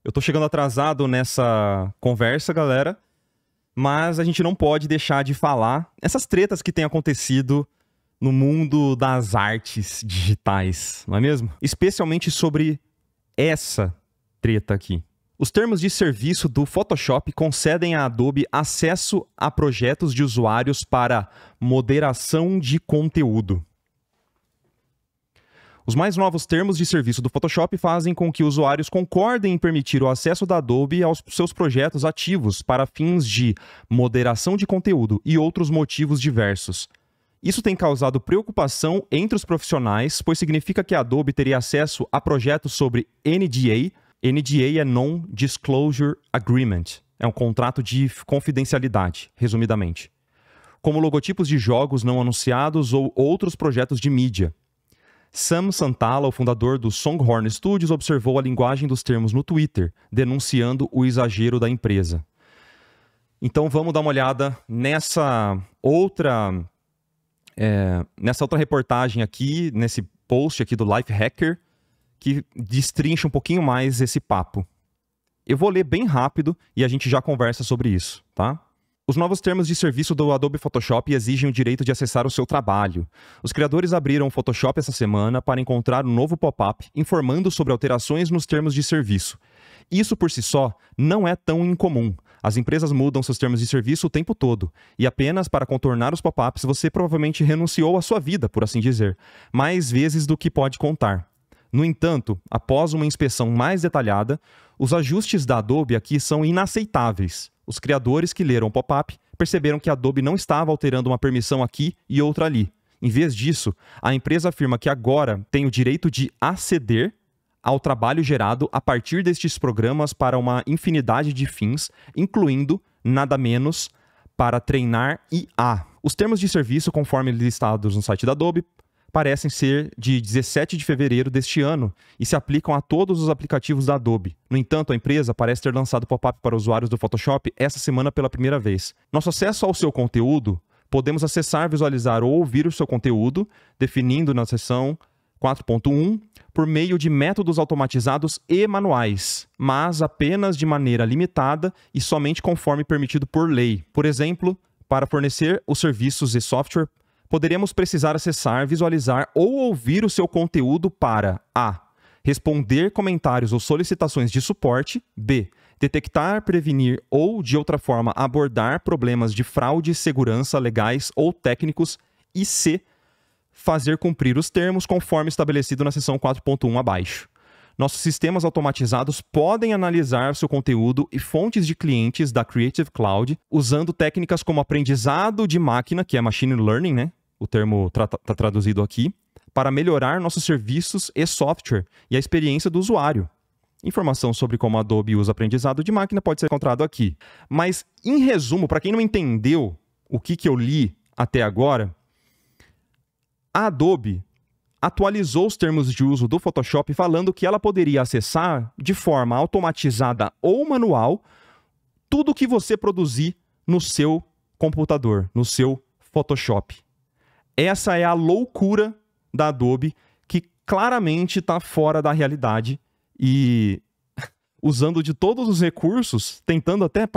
Eu tô chegando atrasado nessa conversa, galera, mas a gente não pode deixar de falar essas tretas que têm acontecido no mundo das artes digitais, não é mesmo? Especialmente sobre essa treta aqui. Os termos de serviço do Photoshop concedem à Adobe acesso a projetos de usuários para moderação de conteúdo. Os mais novos termos de serviço do Photoshop fazem com que usuários concordem em permitir o acesso da Adobe aos seus projetos ativos para fins de moderação de conteúdo e outros motivos diversos. Isso tem causado preocupação entre os profissionais, pois significa que a Adobe teria acesso a projetos sobre NDA. NDA é Non-Disclosure Agreement. É um contrato de confidencialidade, resumidamente. Como logotipos de jogos não anunciados ou outros projetos de mídia. Sam Santala, o fundador do Songhorn Studios, observou a linguagem dos termos no Twitter, denunciando o exagero da empresa. Então vamos dar uma olhada nessa outra reportagem aqui, nesse post aqui do Lifehacker, que destrincha um pouquinho mais esse papo. Eu vou ler bem rápido e a gente já conversa sobre isso, tá? Os novos termos de serviço do Adobe Photoshop exigem o direito de acessar o seu trabalho. Os criadores abriram o Photoshop essa semana para encontrar um novo pop-up informando sobre alterações nos termos de serviço. Isso por si só não é tão incomum. As empresas mudam seus termos de serviço o tempo todo, e apenas para contornar os pop-ups você provavelmente renunciou à sua vida, por assim dizer, mais vezes do que pode contar. No entanto, após uma inspeção mais detalhada, os ajustes da Adobe aqui são inaceitáveis. Os criadores que leram o pop-up perceberam que a Adobe não estava alterando uma permissão aqui e outra ali. Em vez disso, a empresa afirma que agora tem o direito de aceder ao trabalho gerado a partir destes programas para uma infinidade de fins, incluindo, nada menos, para treinar IA. Os termos de serviço, conforme listados no site da Adobe, parecem ser de 17 de fevereiro deste ano e se aplicam a todos os aplicativos da Adobe. No entanto, a empresa parece ter lançado pop-up para usuários do Photoshop essa semana pela primeira vez. Nosso acesso ao seu conteúdo, podemos acessar, visualizar ou ouvir o seu conteúdo, definindo na seção 4.1, por meio de métodos automatizados e manuais, mas apenas de maneira limitada e somente conforme permitido por lei. Por exemplo, para fornecer os serviços e software, poderemos precisar acessar, visualizar ou ouvir o seu conteúdo para a. Responder comentários ou solicitações de suporte. B. Detectar, prevenir ou, de outra forma, abordar problemas de fraude, segurança, legais ou técnicos. E C. Fazer cumprir os termos conforme estabelecido na seção 4.1 abaixo. Nossos sistemas automatizados podem analisar seu conteúdo e fontes de clientes da Creative Cloud usando técnicas como aprendizado de máquina, que é Machine Learning, né? O termo está traduzido aqui, para melhorar nossos serviços e software e a experiência do usuário. Informação sobre como a Adobe usa aprendizado de máquina pode ser encontrado aqui. Mas, em resumo, para quem não entendeu o que eu li até agora, a Adobe atualizou os termos de uso do Photoshop falando que ela poderia acessar de forma automatizada ou manual tudo que você produzir no seu computador, no seu Photoshop. Essa é a loucura da Adobe, que claramente está fora da realidade e usando de todos os recursos, tentando até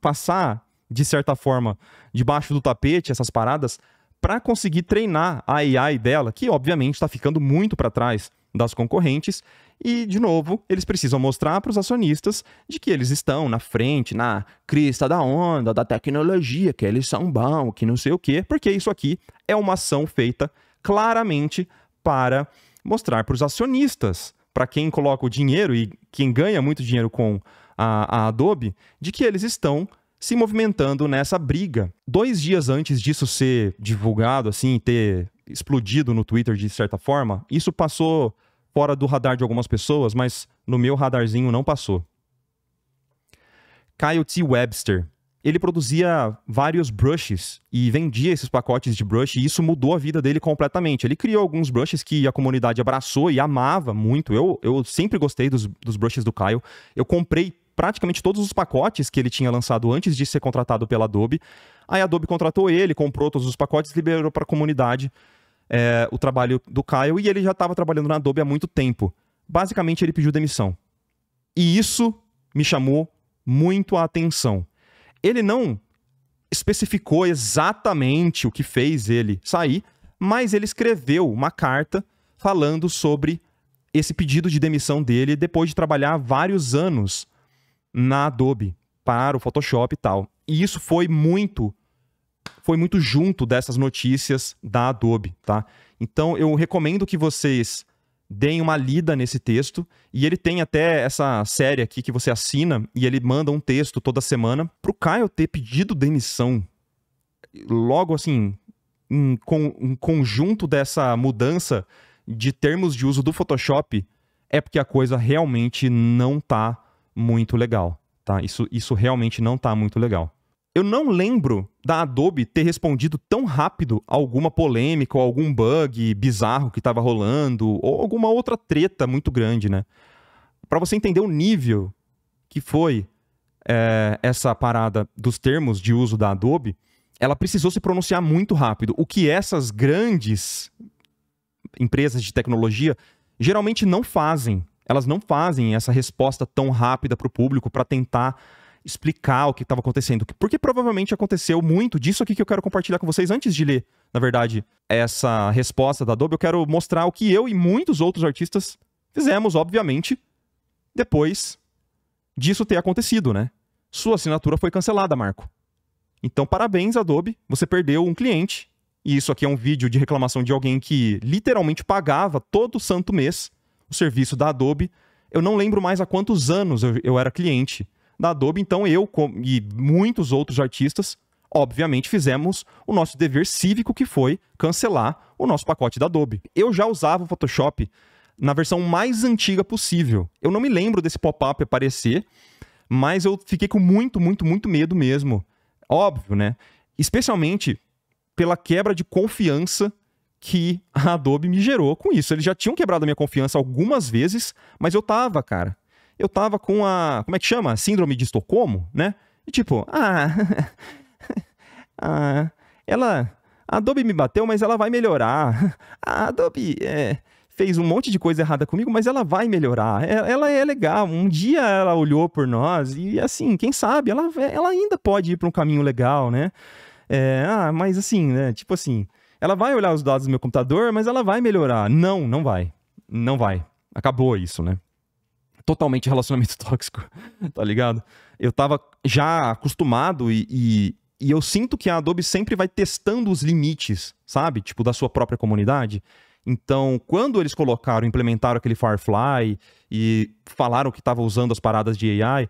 passar, de certa forma, debaixo do tapete essas paradas, para conseguir treinar a AI dela, que obviamente está ficando muito para trás das concorrentes. E, de novo, eles precisam mostrar para os acionistas de que eles estão na frente, na crista da onda, da tecnologia, que eles são bons, que não sei o quê, porque isso aqui é uma ação feita claramente para mostrar para os acionistas, para quem coloca o dinheiro e quem ganha muito dinheiro com a Adobe, de que eles estão se movimentando nessa briga. 2 dias antes disso ser divulgado, assim, ter explodido no Twitter de certa forma, isso passou fora do radar de algumas pessoas, mas no meu radarzinho não passou. Kyle T. Webster, ele produzia vários brushes e vendia esses pacotes de brush e isso mudou a vida dele completamente. Ele criou alguns brushes que a comunidade abraçou e amava muito. Eu sempre gostei dos brushes do Kyle. Eu comprei praticamente todos os pacotes que ele tinha lançado antes de ser contratado pela Adobe. Aí a Adobe contratou ele, comprou todos os pacotes, liberou para a comunidade o trabalho do Kyle e ele já estava trabalhando na Adobe há muito tempo. Basicamente, ele pediu demissão. E isso me chamou muito a atenção. Ele não especificou exatamente o que fez ele sair, mas ele escreveu uma carta falando sobre esse pedido de demissão dele depois de trabalhar vários anos na Adobe para o Photoshop e tal. E isso foi muito junto dessas notícias da Adobe, tá? Então eu recomendo que vocês deem uma lida nesse texto, e ele tem até essa série aqui que você assina, e ele manda um texto toda semana. Pro Caio ter pedido demissão, logo assim, em conjunto dessa mudança de termos de uso do Photoshop, é porque a coisa realmente não tá muito legal, tá? Isso realmente não tá muito legal. Eu não lembro da Adobe ter respondido tão rápido a alguma polêmica ou algum bug bizarro que estava rolando, ou alguma outra treta muito grande, né? Para você entender o nível que foi essa parada dos termos de uso da Adobe, ela precisou se pronunciar muito rápido. O que essas grandes empresas de tecnologia geralmente não fazem. Elas não fazem essa resposta tão rápida para o público para tentar explicar o que estava acontecendo. Porque provavelmente aconteceu muito disso aqui que eu quero compartilhar com vocês. Antes de ler, na verdade, essa resposta da Adobe, eu quero mostrar o que eu e muitos outros artistas fizemos, obviamente, depois disso ter acontecido, né? Sua assinatura foi cancelada, Marco. Então, parabéns, Adobe. Você perdeu um cliente. E isso aqui é um vídeo de reclamação de alguém que literalmente pagava todo santo mês o serviço da Adobe. Eu não lembro mais há quantos anos eu era cliente da Adobe, então eu e muitos outros artistas, obviamente, fizemos o nosso dever cívico, que foi cancelar o nosso pacote da Adobe. Eu já usava o Photoshop na versão mais antiga possível. Eu não me lembro desse pop-up aparecer, mas eu fiquei com muito medo mesmo. Óbvio, né? Especialmente pela quebra de confiança que a Adobe me gerou com isso. Eles já tinham quebrado a minha confiança algumas vezes, mas eu tava com a... Como é que chama? Síndrome de Estocolmo, né? E tipo, a Adobe me bateu, mas ela vai melhorar. A Adobe fez um monte de coisa errada comigo, mas ela vai melhorar. Ela é legal. Um dia ela olhou por nós e, assim, quem sabe, ela ainda pode ir para um caminho legal, né? Mas assim, né? Tipo assim, ela vai olhar os dados do meu computador, mas ela vai melhorar. Não vai. Não vai. Acabou isso, né? Totalmente relacionamento tóxico, tá ligado? Eu tava já acostumado e eu sinto que a Adobe sempre vai testando os limites, sabe? Tipo, da sua própria comunidade. Então, quando eles implementaram aquele Firefly e falaram que tava usando as paradas de AI,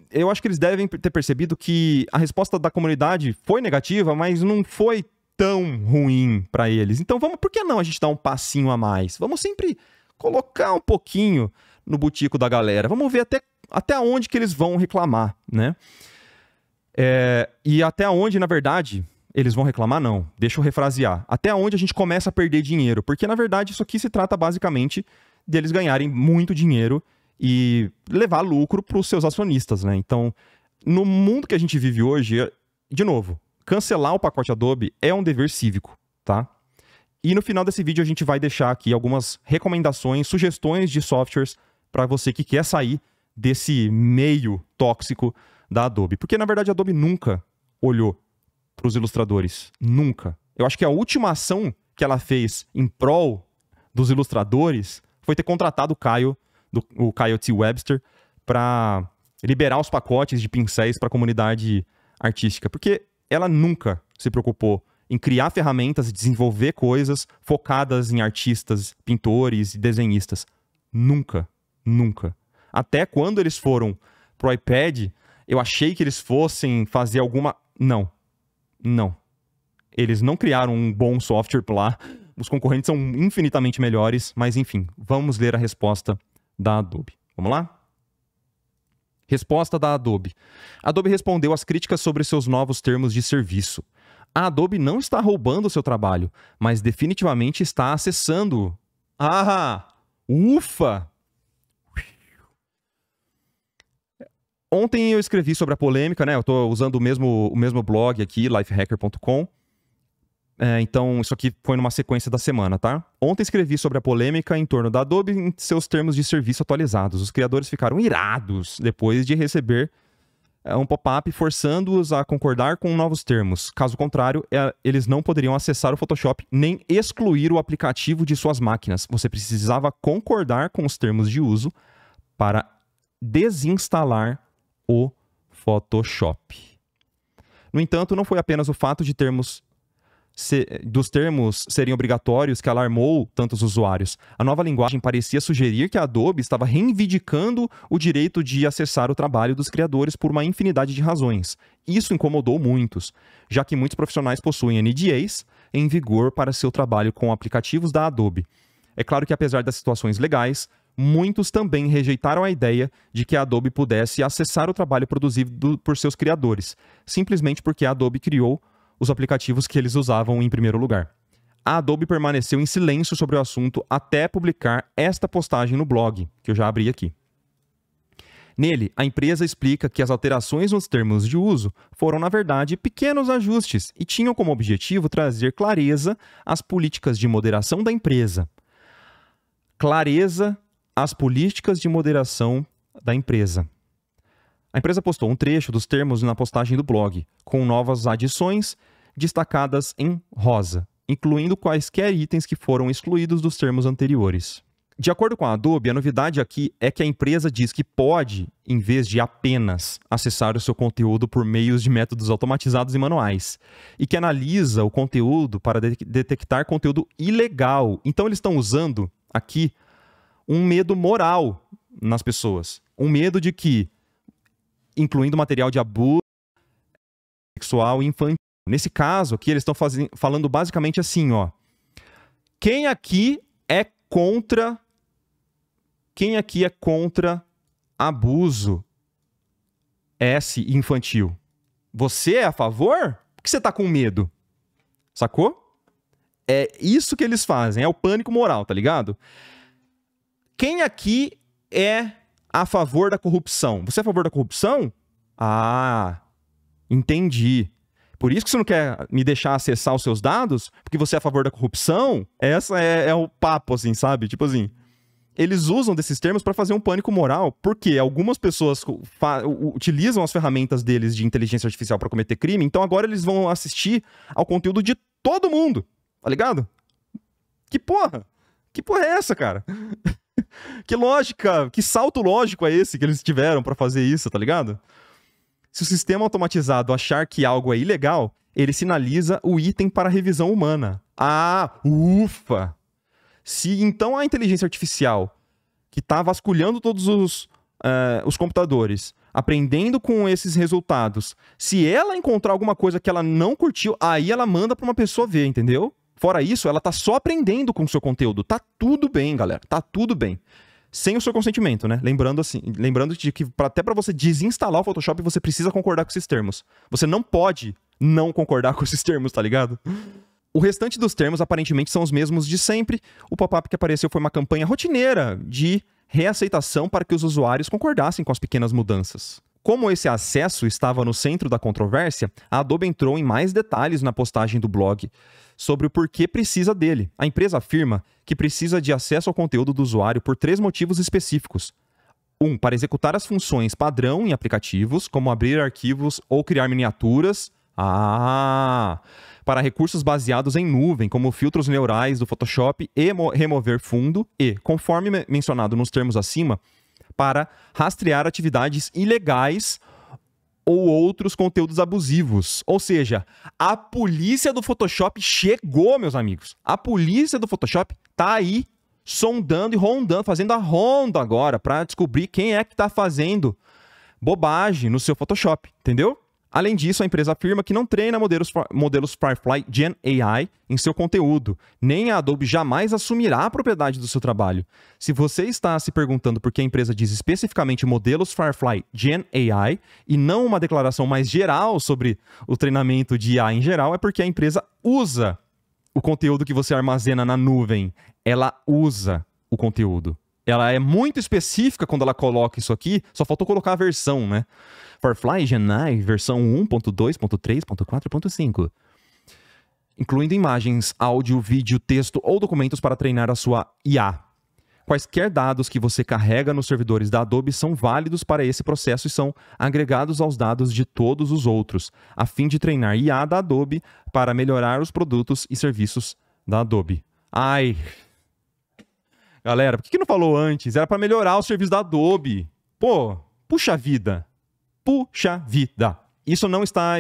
eu acho que eles devem ter percebido que a resposta da comunidade foi negativa, mas não foi tão ruim para eles. Então, por que não a gente dar um passinho a mais? Vamos sempre colocar um pouquinho no butico da galera. Vamos ver até onde que eles vão reclamar, né? E até onde, na verdade, eles vão reclamar, não. Deixa eu refrasear. Até onde a gente começa a perder dinheiro. Porque, na verdade, isso aqui se trata basicamente deles ganharem muito dinheiro e levar lucro para os seus acionistas, né? Então, no mundo que a gente vive hoje, de novo, cancelar o pacote Adobe é um dever cívico, tá? E no final desse vídeo a gente vai deixar aqui algumas recomendações, sugestões de softwares para você que quer sair desse meio tóxico da Adobe. Porque, na verdade, a Adobe nunca olhou para os ilustradores. Nunca. Eu acho que a última ação que ela fez em prol dos ilustradores foi ter contratado o Kyle T. Webster para liberar os pacotes de pincéis para a comunidade artística. Porque ela nunca se preocupou em criar ferramentas e desenvolver coisas focadas em artistas, pintores e desenhistas. Nunca. Nunca. Até quando eles foram pro iPad, eu achei que eles fossem fazer alguma... Não. Eles não criaram um bom software lá. Os concorrentes são infinitamente melhores. Mas, enfim, vamos ler a resposta da Adobe. Vamos lá? Resposta da Adobe. A Adobe respondeu às críticas sobre seus novos termos de serviço. A Adobe não está roubando o seu trabalho, mas definitivamente está acessando. Ufa! Ontem eu escrevi sobre a polêmica, né? Eu estou usando o mesmo blog aqui, lifehacker.com. Então, isso aqui foi numa sequência da semana, tá? Ontem escrevi sobre a polêmica em torno da Adobe em seus termos de serviço atualizados. Os criadores ficaram irados depois de receber um pop-up forçando-os a concordar com novos termos. Caso contrário, eles não poderiam acessar o Photoshop nem excluir o aplicativo de suas máquinas. Você precisava concordar com os termos de uso para desinstalar o Photoshop. No entanto, não foi apenas o fato de dos termos serem obrigatórios que alarmou tantos usuários. A nova linguagem parecia sugerir que a Adobe estava reivindicando o direito de acessar o trabalho dos criadores por uma infinidade de razões. Isso incomodou muitos, já que muitos profissionais possuem NDAs em vigor para seu trabalho com aplicativos da Adobe. É claro que, apesar das situações legais, muitos também rejeitaram a ideia de que a Adobe pudesse acessar o trabalho produzido por seus criadores, simplesmente porque a Adobe criou os aplicativos que eles usavam em primeiro lugar. A Adobe permaneceu em silêncio sobre o assunto até publicar esta postagem no blog, que eu já abri aqui. Nele, a empresa explica que as alterações nos termos de uso foram, na verdade, pequenos ajustes e tinham como objetivo trazer clareza às políticas de moderação da empresa. Clareza às políticas de moderação da empresa. A empresa postou um trecho dos termos na postagem do blog, com novas adições destacadas em rosa, incluindo quaisquer itens que foram excluídos dos termos anteriores. De acordo com a Adobe, a novidade aqui é que a empresa diz que pode, em vez de apenas acessar o seu conteúdo por meios de métodos automatizados e manuais, e que analisa o conteúdo para detectar conteúdo ilegal. Então, eles estão usando aqui um medo moral nas pessoas. Um medo de que, incluindo material de abuso sexual e infantil. Nesse caso aqui, eles estão falando basicamente assim, ó. Quem aqui é contra abuso infantil? Você é a favor? Por que você tá com medo? Sacou? É isso que eles fazem, é o pânico moral, tá ligado? Quem aqui é a favor da corrupção? Você é a favor da corrupção? Ah, entendi. Por isso que você não quer me deixar acessar os seus dados? Porque você é a favor da corrupção? Essa é o papo, assim, sabe? Tipo assim, eles usam desses termos para fazer um pânico moral, porque algumas pessoas utilizam as ferramentas deles de inteligência artificial para cometer crime, então agora eles vão assistir ao conteúdo de todo mundo, tá ligado? Que porra? Que porra é essa, cara? Que lógica, que salto lógico é esse que eles tiveram para fazer isso, tá ligado? Se o sistema automatizado achar que algo é ilegal, ele sinaliza o item para revisão humana. Ah, ufa! Se então a inteligência artificial, que está vasculhando todos os computadores, aprendendo com esses resultados, se ela encontrar alguma coisa que ela não curtiu, aí ela manda para uma pessoa ver, entendeu? Fora isso, ela tá só aprendendo com o seu conteúdo. Tá tudo bem, galera. Tá tudo bem. Sem o seu consentimento, né? Lembrando de que até para você desinstalar o Photoshop, você precisa concordar com esses termos. Você não pode não concordar com esses termos, tá ligado? O restante dos termos aparentemente são os mesmos de sempre. O pop-up que apareceu foi uma campanha rotineira de reaceitação para que os usuários concordassem com as pequenas mudanças. Como esse acesso estava no centro da controvérsia, a Adobe entrou em mais detalhes na postagem do blog sobre o porquê precisa dele. A empresa afirma que precisa de acesso ao conteúdo do usuário por 3 motivos específicos. 1. Para executar as funções padrão em aplicativos, como abrir arquivos ou criar miniaturas. Para recursos baseados em nuvem, como filtros neurais do Photoshop e remover fundo. E, conforme mencionado nos termos acima, para rastrear atividades ilegais ou outros conteúdos abusivos. Ou seja, a polícia do Photoshop chegou, meus amigos. A polícia do Photoshop tá aí sondando e rondando, fazendo a ronda agora para descobrir quem é que tá fazendo bobagem no seu Photoshop, entendeu? Além disso, a empresa afirma que não treina modelos Firefly Gen AI em seu conteúdo. Nem a Adobe jamais assumirá a propriedade do seu trabalho. Se você está se perguntando por que a empresa diz especificamente modelos Firefly Gen AI e não uma declaração mais geral sobre o treinamento de IA em geral, é porque a empresa usa o conteúdo que você armazena na nuvem. Ela usa o conteúdo. Ela é muito específica quando ela coloca isso aqui, só faltou colocar a versão, né? Firefly Gen AI, versão 1.2.3.4.5. incluindo imagens, áudio, vídeo, texto ou documentos para treinar a sua IA. Quaisquer dados que você carrega nos servidores da Adobe são válidos para esse processo e são agregados aos dados de todos os outros, a fim de treinar IA da Adobe para melhorar os produtos e serviços da Adobe. Ai, galera, por que não falou antes? Era para melhorar o serviço da Adobe. Pô, puxa vida. Puxa vida. Isso não está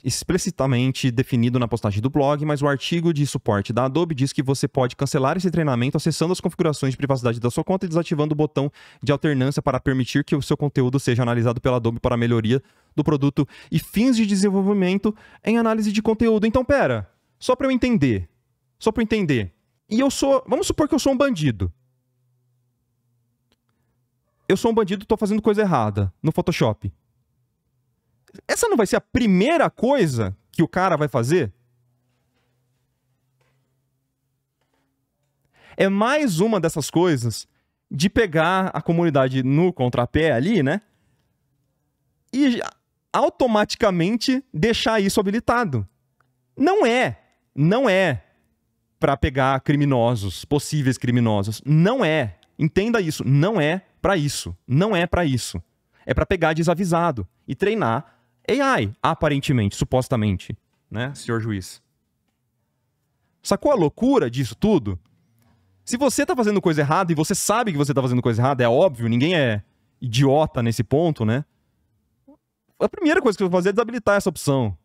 explicitamente definido na postagem do blog, mas o artigo de suporte da Adobe diz que você pode cancelar esse treinamento acessando as configurações de privacidade da sua conta e desativando o botão de alternância para permitir que o seu conteúdo seja analisado pela Adobe para a melhoria do produto e fins de desenvolvimento em análise de conteúdo. Então, pera, só para eu entender. E vamos supor que eu sou um bandido. Eu sou um bandido e estou fazendo coisa errada no Photoshop. Essa não vai ser a primeira coisa que o cara vai fazer? É mais uma dessas coisas de pegar a comunidade no contrapé ali, né? E automaticamente deixar isso habilitado. Não é para pegar criminosos, possíveis criminosos. Não é. Entenda isso. Não é para isso. Não é para isso. É para pegar desavisado e treinar AI, aparentemente, supostamente, né, senhor juiz? Sacou a loucura disso tudo? Se você tá fazendo coisa errada e você sabe que você tá fazendo coisa errada, é óbvio, ninguém é idiota nesse ponto, né? A primeira coisa que eu vou fazer é desabilitar essa opção.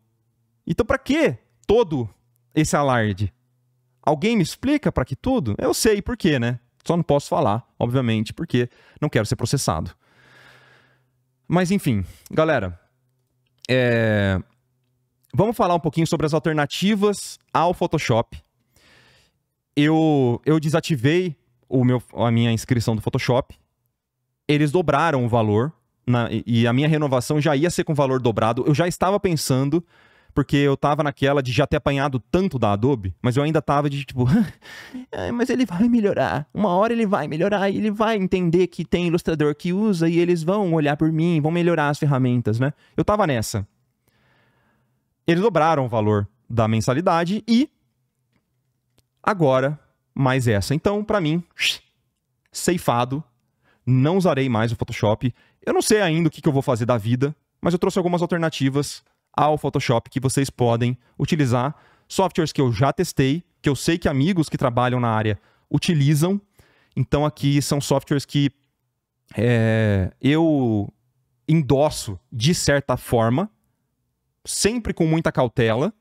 Então, pra que todo esse alarde? Alguém me explica pra que tudo? Eu sei por quê, né? Só não posso falar, obviamente, porque não quero ser processado. Mas, enfim, galera... Vamos falar um pouquinho sobre as alternativas ao Photoshop. Eu desativei a minha inscrição do Photoshop. Eles dobraram o valor e a minha renovação já ia ser com valor dobrado. Eu já estava pensando, porque eu estava naquela de já ter apanhado tanto da Adobe, mas eu ainda estava de tipo, mas ele vai melhorar. Uma hora ele vai melhorar e ele vai entender que tem ilustrador que usa e eles vão olhar por mim, vão melhorar as ferramentas, né? Eu estava nessa. Eles dobraram o valor da mensalidade e agora mais essa. Então, para mim, ceifado, não usarei mais o Photoshop. Eu não sei ainda o que eu vou fazer da vida, mas eu trouxe algumas alternativas ao Photoshop que vocês podem utilizar. Softwares que eu já testei, que eu sei que amigos que trabalham na área utilizam. Então, aqui são softwares que eu endosso de certa forma, sempre com muita cautela,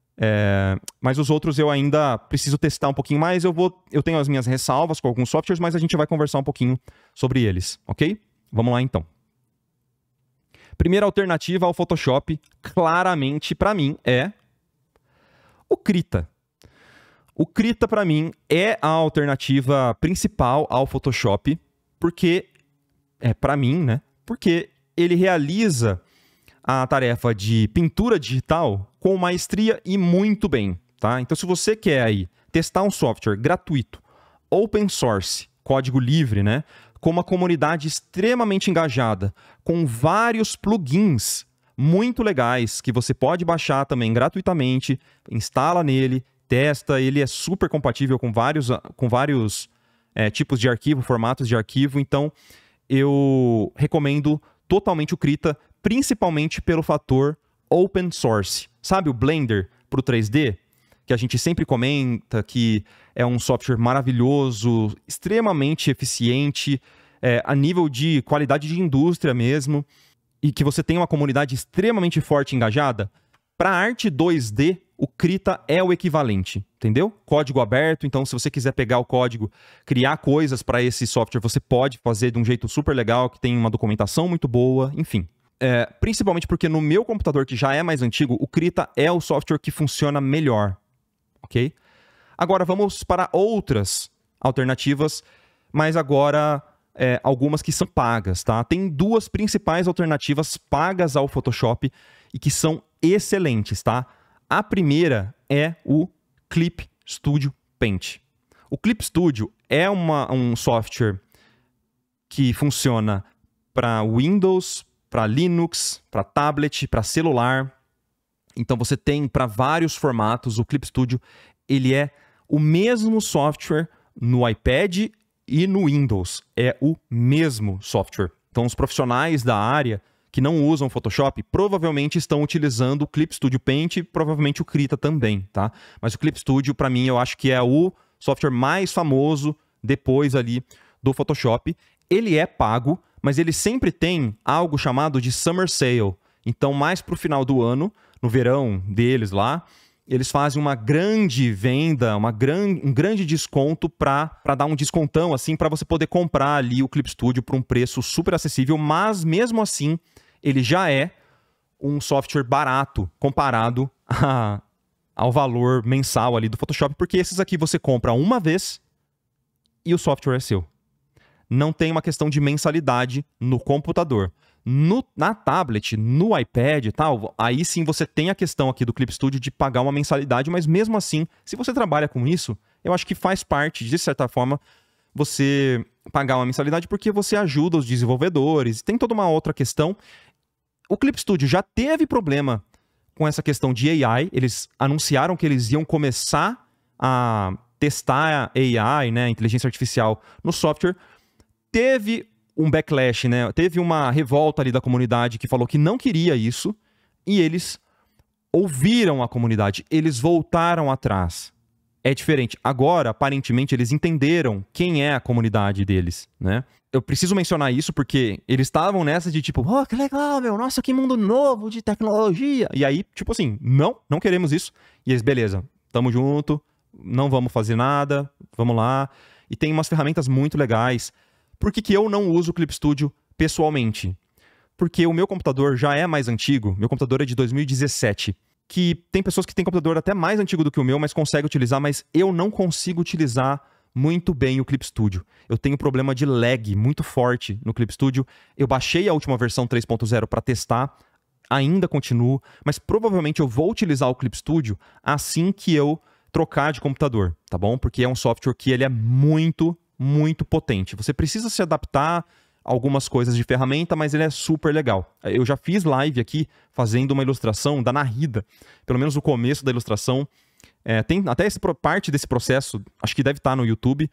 mas os outros eu ainda preciso testar um pouquinho mais. Eu tenho as minhas ressalvas com alguns softwares, mas a gente vai conversar um pouquinho sobre eles, ok? Vamos lá, então. Primeira alternativa ao Photoshop, claramente, para mim, é o Krita. O Krita, para mim, é a alternativa principal ao Photoshop, porque, para mim, né? Porque ele realiza a tarefa de pintura digital com maestria e muito bem, tá? Então, se você quer aí testar um software gratuito, open source, código livre, né? Com uma comunidade extremamente engajada, com vários plugins muito legais que você pode baixar também gratuitamente, instala nele, testa, ele é super compatível com vários tipos de arquivo, formatos de arquivo, então eu recomendo totalmente o Krita, principalmente pelo fator open source. Sabe o Blender para o 3D? Que a gente sempre comenta que é um software maravilhoso, extremamente eficiente, a nível de qualidade de indústria mesmo, e que você tem uma comunidade extremamente forte e engajada. Para arte 2D, o Krita é o equivalente, entendeu? Código aberto, então se você quiser pegar o código, criar coisas para esse software, você pode fazer de um jeito super legal, que tem uma documentação muito boa, enfim. Principalmente porque no meu computador, que já é mais antigo, o Krita é o software que funciona melhor, ok? Agora vamos para outras alternativas, mas agora algumas que são pagas, tá? Tem duas principais alternativas pagas ao Photoshop e que são excelentes, tá? A primeira é o Clip Studio Paint. O Clip Studio é um software que funciona para Windows, para Linux, para tablet, para celular. Então você tem para vários formatos. O Clip Studio ele é o mesmo software no iPad e no Windows. É o mesmo software. Então, os profissionais da área que não usam Photoshop provavelmente estão utilizando o Clip Studio Paint e provavelmente o Krita também, tá? Mas o Clip Studio, para mim, eu acho que é o software mais famoso depois ali do Photoshop. Ele é pago, mas ele sempre tem algo chamado de Summer Sale. Então, mais para o final do ano, no verão deles lá, eles fazem uma grande venda, um grande desconto para dar um descontão, assim, para você poder comprar ali o Clip Studio por um preço super acessível, mas mesmo assim, ele já é um software barato comparado ao valor mensal ali do Photoshop, porque esses aqui você compra uma vez e o software é seu. Não tem uma questão de mensalidade no computador. Na tablet, no iPad e tal, aí sim você tem a questão aqui do Clip Studio de pagar uma mensalidade, mas mesmo assim, se você trabalha com isso, eu acho que faz parte, de certa forma, você pagar uma mensalidade porque você ajuda os desenvolvedores. Tem toda uma outra questão. O Clip Studio já teve problema com essa questão de AI. Eles anunciaram que eles iam começar a testar AI, né, inteligência artificial, no software. Teve um backlash, né? Teve uma revolta ali da comunidade que falou que não queria isso, e eles ouviram a comunidade, eles voltaram atrás. É diferente. Agora, aparentemente, eles entenderam quem é a comunidade deles, né? Eu preciso mencionar isso porque eles estavam nessa de tipo, oh, que legal, meu, nossa, que mundo novo de tecnologia. E aí, tipo assim, não queremos isso. E eles, beleza, tamo junto, não vamos fazer nada, vamos lá. E tem umas ferramentas muito legais. Por que eu não uso o Clip Studio pessoalmente? Porque o meu computador já é mais antigo, meu computador é de 2017, que tem pessoas que têm computador até mais antigo do que o meu, mas conseguem utilizar, mas eu não consigo utilizar muito bem o Clip Studio. Eu tenho problema de lag muito forte no Clip Studio. Eu baixei a última versão 3.0 para testar, ainda continuo, mas provavelmente eu vou utilizar o Clip Studio assim que eu trocar de computador, tá bom? Porque é um software que ele é muito potente. Você precisa se adaptar a algumas coisas de ferramenta, mas ele é super legal. Eu já fiz live aqui fazendo uma ilustração da Narrida, pelo menos o começo da ilustração. Tem até parte desse processo, acho que deve estar no YouTube,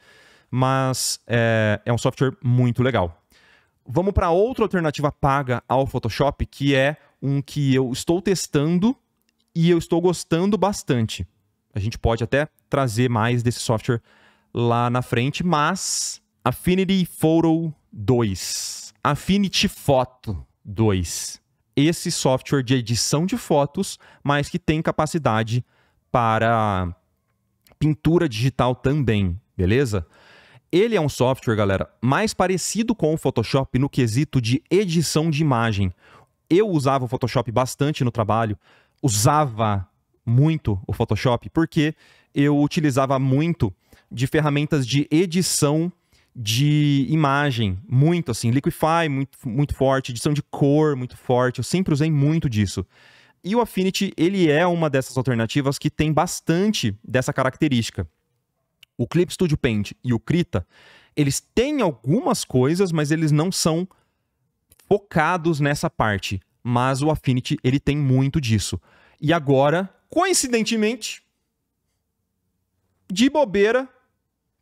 mas é um software muito legal. Vamos para outra alternativa paga ao Photoshop, que é um que eu estou testando e eu estou gostando bastante. A gente pode até trazer mais desse software lá na frente, mas Affinity Photo 2. Affinity Photo 2. Esse software de edição de fotos, mas que tem capacidade para pintura digital também, beleza? Ele é um software, galera, mais parecido com o Photoshop no quesito de edição de imagem. Eu usava o Photoshop bastante no trabalho, usava muito o Photoshop, porque eu utilizava muito de ferramentas de edição de imagem, muito assim, Liquify, muito forte, edição de cor, muito forte, eu sempre usei muito disso. E o Affinity, ele é uma dessas alternativas que tem bastante dessa característica. O Clip Studio Paint e o Krita, eles têm algumas coisas, mas eles não são focados nessa parte. Mas o Affinity, ele tem muito disso. E agora, coincidentemente, de bobeira,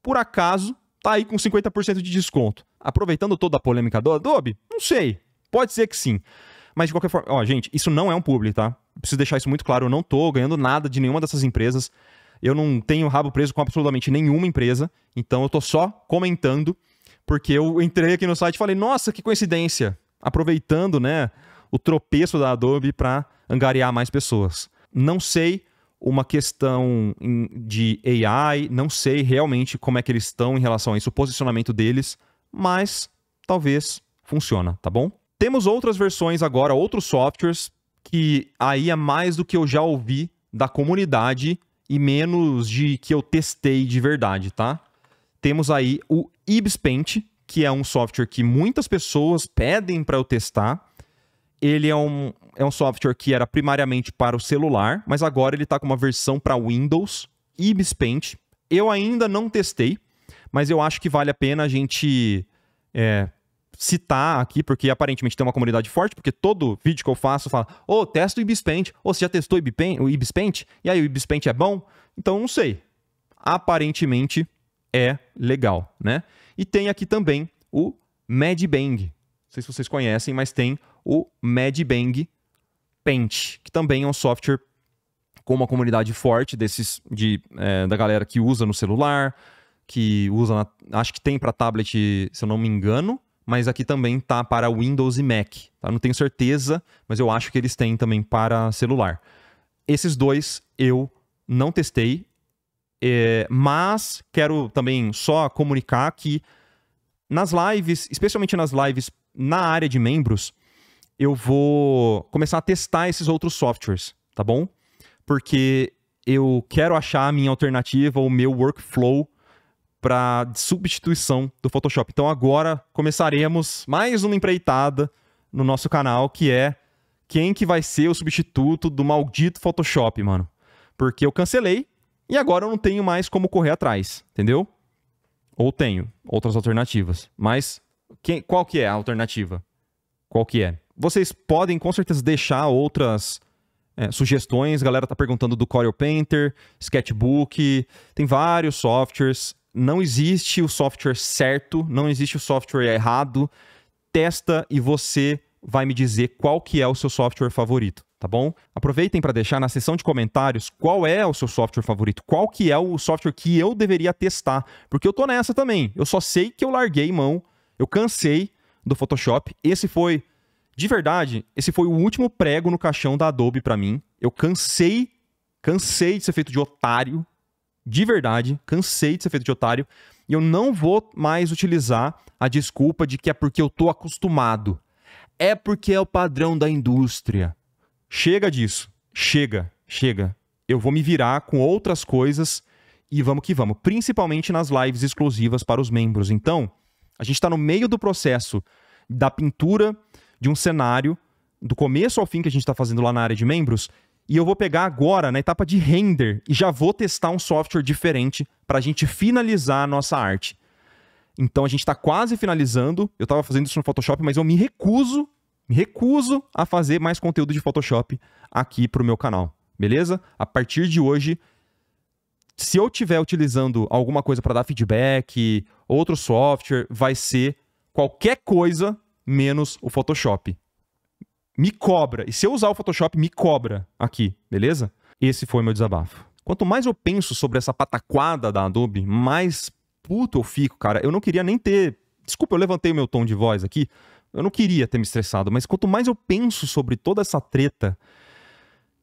por acaso, tá aí com 50% de desconto. Aproveitando toda a polêmica do Adobe? Não sei. Pode ser que sim. Mas de qualquer forma, ó, gente, isso não é um publi, tá? Preciso deixar isso muito claro. Eu não tô ganhando nada de nenhuma dessas empresas. Eu não tenho rabo preso com absolutamente nenhuma empresa. Então eu tô só comentando, porque eu entrei aqui no site e falei, nossa, que coincidência. Aproveitando, né, o tropeço da Adobe para angariar mais pessoas. Não sei uma questão de AI, não sei realmente como é que eles estão em relação a isso, o posicionamento deles, mas talvez funciona, tá bom? Temos outras versões agora, outros softwares, que aí é mais do que eu já ouvi da comunidade e menos de que eu testei de verdade, tá? Temos aí o Ibis Paint, que é um software que muitas pessoas pedem para eu testar. Ele é um software que era primariamente para o celular, mas agora ele está com uma versão para Windows, Ibis Paint. Eu ainda não testei, mas eu acho que vale a pena a gente citar aqui, porque aparentemente tem uma comunidade forte, porque todo vídeo que eu faço fala, ô, testa o Ibispaint, ô, você já testou o Ibispaint? E aí, o Ibispaint é bom? Então, não sei. Aparentemente é legal, né? E tem aqui também o Medbang. Não sei se vocês conhecem, mas tem o Medbang Paint, que também é um software com uma comunidade forte da galera que usa no celular, que usa, acho que tem para tablet, se eu não me engano, mas aqui também tá para Windows e Mac. Tá? Não tenho certeza, mas eu acho que eles têm também para celular. Esses dois eu não testei, mas quero também só comunicar que nas lives, especialmente nas lives na área de membros, eu vou começar a testar esses outros softwares, tá bom? Porque eu quero achar a minha alternativa, o meu workflow para substituição do Photoshop. Então agora começaremos mais uma empreitada no nosso canal, que é quem que vai ser o substituto do maldito Photoshop, mano. Porque eu cancelei e agora eu não tenho mais como correr atrás, entendeu? Ou tenho outras alternativas. Mas qual que é a alternativa? Qual que é? Vocês podem com certeza deixar outras sugestões. A galera tá perguntando do Corel Painter, Sketchbook, tem vários softwares. Não existe o software certo, não existe o software errado. Testa e você vai me dizer qual que é o seu software favorito, tá bom? Aproveitem para deixar na seção de comentários qual é o seu software favorito, qual que é o software que eu deveria testar, porque eu tô nessa também. Eu só sei que eu larguei mão, eu cansei do Photoshop. De verdade, esse foi o último prego no caixão da Adobe para mim. Eu cansei de ser feito de otário. De verdade, cansei de ser feito de otário. E eu não vou mais utilizar a desculpa de que é porque eu tô acostumado. É porque é o padrão da indústria. Chega disso. Chega. Eu vou me virar com outras coisas e vamos que vamos. Principalmente nas lives exclusivas para os membros. Então, a gente está no meio do processo da pintura de um cenário, do começo ao fim que a gente está fazendo lá na área de membros. E eu vou pegar agora, na etapa de render, e já vou testar um software diferente para a gente finalizar a nossa arte. Então a gente está quase finalizando. Eu estava fazendo isso no Photoshop, mas eu me recuso a fazer mais conteúdo de Photoshop aqui para o meu canal. Beleza? A partir de hoje, se eu estiver utilizando alguma coisa para dar feedback, outro software, vai ser qualquer coisa menos o Photoshop. Me cobra. E se eu usar o Photoshop, me cobra aqui, beleza? Esse foi meu desabafo. Quanto mais eu penso sobre essa pataquada da Adobe, mais puto eu fico, cara. Eu não queria nem ter... Desculpa, eu levantei o meu tom de voz aqui. Eu não queria ter me estressado, mas quanto mais eu penso sobre toda essa treta,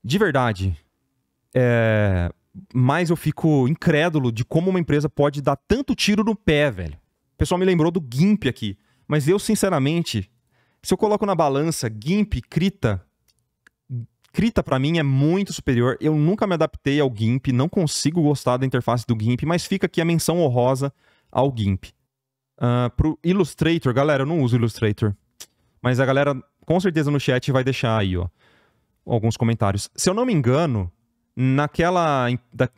de verdade, mais eu fico incrédulo de como uma empresa pode dar tanto tiro no pé, velho. O pessoal me lembrou do GIMP aqui. Mas eu, sinceramente... Se eu coloco na balança GIMP, Krita pra mim é muito superior. Eu nunca me adaptei ao GIMP, não consigo gostar da interface do GIMP, mas fica aqui a menção honrosa ao GIMP. Pro Illustrator, galera, eu não uso Illustrator, mas a galera com certeza no chat vai deixar aí, ó, alguns comentários. Se eu não me engano,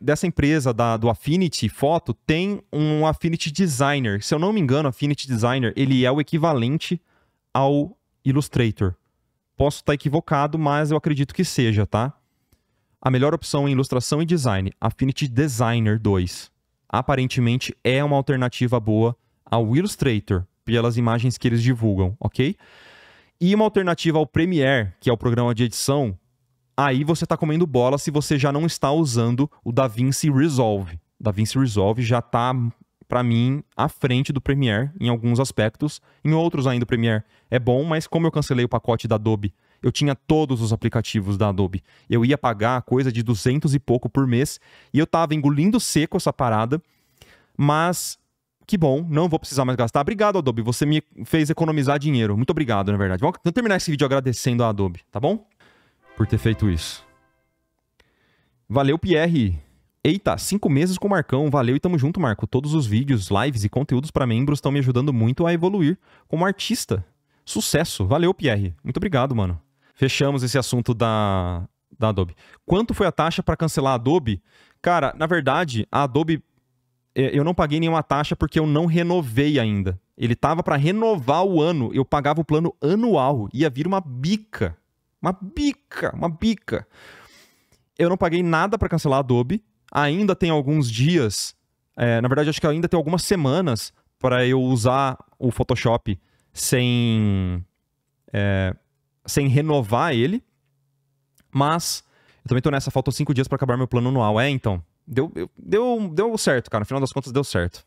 dessa empresa do Affinity Photo, tem um Affinity Designer. Se eu não me engano, o Affinity Designer, ele é o equivalente ao Illustrator. Posso estar equivocado, mas eu acredito que seja, tá? A melhor opção em ilustração e design, Affinity Designer 2. Aparentemente é uma alternativa boa ao Illustrator, pelas imagens que eles divulgam, ok? E uma alternativa ao Premiere, que é o programa de edição, aí você está comendo bola se você já não está usando o DaVinci Resolve. O DaVinci Resolve já está... para mim, à frente do Premiere em alguns aspectos. Em outros ainda o Premiere é bom, mas como eu cancelei o pacote da Adobe, eu tinha todos os aplicativos da Adobe. Eu ia pagar coisa de 200 e pouco por mês, e eu tava engolindo seco essa parada, mas que bom, não vou precisar mais gastar. Obrigado, Adobe, você me fez economizar dinheiro. Muito obrigado, na verdade. Vamos terminar esse vídeo agradecendo a Adobe, tá bom? Por ter feito isso. Valeu, Pierre! Eita, 5 meses com o Marcão, valeu e tamo junto, Marco. Todos os vídeos, lives e conteúdos para membros estão me ajudando muito a evoluir como artista. Sucesso, valeu, Pierre. Muito obrigado, mano. Fechamos esse assunto da Adobe. Quanto foi a taxa para cancelar a Adobe? Cara, na verdade, a Adobe eu não paguei nenhuma taxa porque eu não renovei ainda. Ele tava para renovar o ano, eu pagava o plano anual, ia vir uma bica. Uma bica. Eu não paguei nada para cancelar a Adobe, ainda tem alguns dias, na verdade acho que ainda tem algumas semanas para eu usar o Photoshop sem renovar ele, mas eu também tô nessa, faltam 5 dias para acabar meu plano anual. Então, deu certo, cara, no final das contas deu certo.